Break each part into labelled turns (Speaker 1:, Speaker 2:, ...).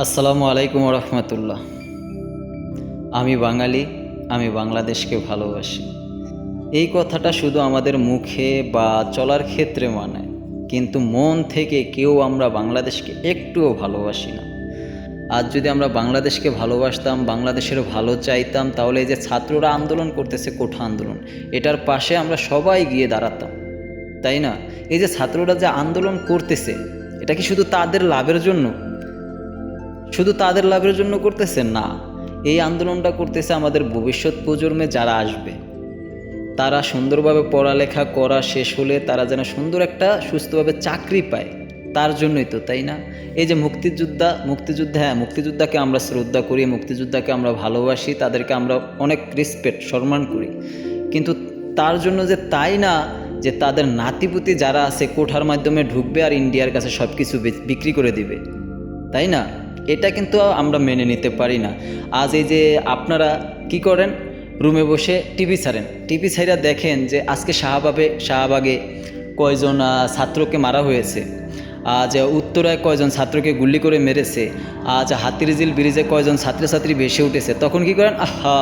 Speaker 1: আসসালামু আলাইকুম রহমতুল্লাহ। আমি বাঙালি, আমি বাংলাদেশকে ভালোবাসি। এই কথাটা শুধু আমাদের মুখে বা চলার ক্ষেত্রে মানায়, কিন্তু মন থেকে কেউ আমরা বাংলাদেশকে একটুও ভালোবাসি না। আজ যদি আমরা বাংলাদেশকে ভালোবাসতাম, বাংলাদেশের ভালো চাইতাম, তাহলে এই যে ছাত্ররা আন্দোলন করতেছে, কোঠা আন্দোলন, এটার পাশে আমরা সবাই গিয়ে দাঁড়াতাম, তাই না? এই যে ছাত্ররা যে আন্দোলন করতেছে, এটা কি শুধু তাদের লাভের জন্য? শুধু তাদের লাভের জন্য করতেছে না, এই আন্দোলনটা করতেছে আমাদের ভবিষ্যৎ প্রজন্মে যারা আসবে, তারা সুন্দরভাবে পড়ালেখা করা শেষ হলে তারা যেন সুন্দর একটা সুস্থভাবে চাকরি পায়, তার জন্যই তো, তাই না? এই যে মুক্তিযোদ্ধা, হ্যাঁ, মুক্তিযোদ্ধাকে আমরা শ্রদ্ধা করি, মুক্তিযোদ্ধাকে আমরা ভালোবাসি, তাদেরকে আমরা অনেক রেসপেক্ট সম্মান করি, কিন্তু তার জন্য যে তাই না যে তাদের নাতিপুতি যারা আছে কোঠার মাধ্যমে ঢুকবে আর ইন্ডিয়ার কাছে সব কিছু বিক্রি করে দিবে, তাই না? এটা কিন্তু আমরা মেনে নিতে পারি না। আজ এই যে আপনারা কি করেন, রুমে বসে টিভি ছাড়েন, টিভি ছাইরা দেখেন যে আজকে শাহবাগে কয়জন ছাত্রকে মারা হয়েছে, আজ উত্তরায় কয়জন ছাত্রকে গুলি করে মেরেছে, আজ হাতিরঝিল ব্রিজে কয়জন ছাত্রছাত্রী ভেসে উঠেছে, তখন কি করেন, আহা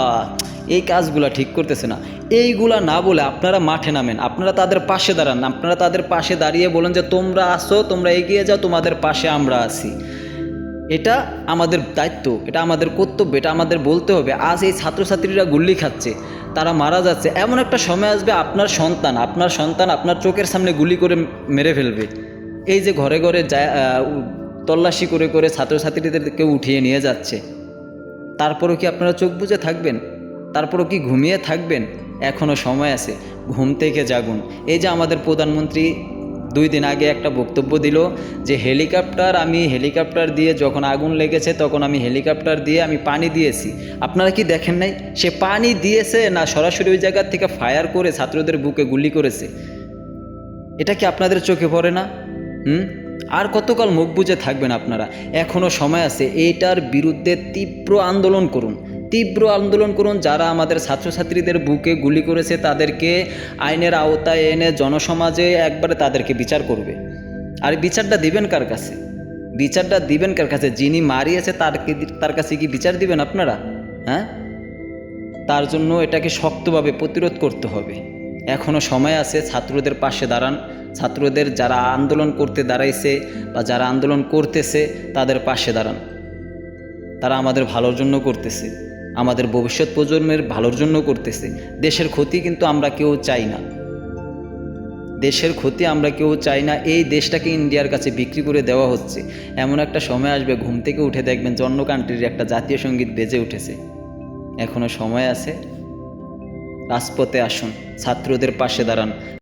Speaker 1: এই কাজগুলা ঠিক করতেছে না। এইগুলা না বলে আপনারা মাঠে নামেন, আপনারা তাদের পাশে দাঁড়ান, আপনারা তাদের পাশে দাঁড়িয়ে বলেন যে তোমরা আসো, তোমরা এগিয়ে যাও, তোমাদের পাশে আমরা আছি। এটা আমাদের দায়িত্ব, এটা আমাদের কর্তব্য, এটা আমাদের বলতে হবে। আজ এই ছাত্রছাত্রীরা গুল্লি খাচ্ছে, তারা মারা যাচ্ছে, এমন একটা সময় আসবে আপনার সন্তান আপনার চোখের সামনে গুলি করে মেরে ফেলবে। এই যে ঘরে ঘরে তল্লাশি করে করে ছাত্রছাত্রীদেরকে উঠিয়ে নিয়ে যাচ্ছে, তারপরও কি আপনারা চোখ বুজে থাকবেন? তারপরও কি ঘুমিয়ে থাকবেন? এখনও সময় আছে, ঘুম থেকে জাগুন। এই যে আমাদের প্রধানমন্ত্রী 2 দিন আগে একটা বক্তব্য দিল যে আমি হেলিকপ্টার দিয়ে যখন আগুন লেগেছে তখন আমি হেলিকপ্টার দিয়ে আমি পানি দিয়েছি। আপনারা কি দেখেন নাই সে পানি দিয়েছে না সরাসরি ওই জায়গার থেকে ফায়ার করে ছাত্রদের বুকে গুলি করেছে? এটা কি আপনাদের চোখে পড়ে না? আর কতকাল মুখ বুজে থাকবেন আপনারা? এখনও সময় আছে, এইটার বিরুদ্ধে তীব্র আন্দোলন করুন। যারা আমাদের ছাত্রছাত্রীদের বুকে গুলি করেছে তাদেরকে আইনের আওতায় এনে জনসমাজে একবারে তাদেরকে বিচার করবে। আর বিচারটা দিবেন কার কাছে? যিনি মারিয়েছে তার কাছে কি বিচার দিবেন আপনারা? হ্যাঁ, তার জন্য এটাকে শক্তভাবে প্রতিরোধ করতে হবে। এখনও সময় আছে, ছাত্রদের পাশে দাঁড়ান, ছাত্রদের যারা আন্দোলন করতে দাঁড়াইছে বা যারা আন্দোলন করতেছে তাদের পাশে দাঁড়ান। তারা আমাদের ভালোর জন্য করতেছে, আমাদের ভবিষ্যৎ প্রজন্মের ভালোর জন্য করতেছে। দেশের ক্ষতি কিন্তু আমরা কেউ চাই না। এই দেশটাকে ইন্ডিয়ার কাছে বিক্রি করে দেওয়া হচ্ছে। এমন একটা সময় আসবে, ঘুম থেকে উঠে দেখবেন যে অন্য কান্ট্রির একটা জাতীয় সঙ্গীত বেজে উঠেছে। এখনও সময় আছে, রাজপথে আসুন, ছাত্রদের পাশে দাঁড়ান।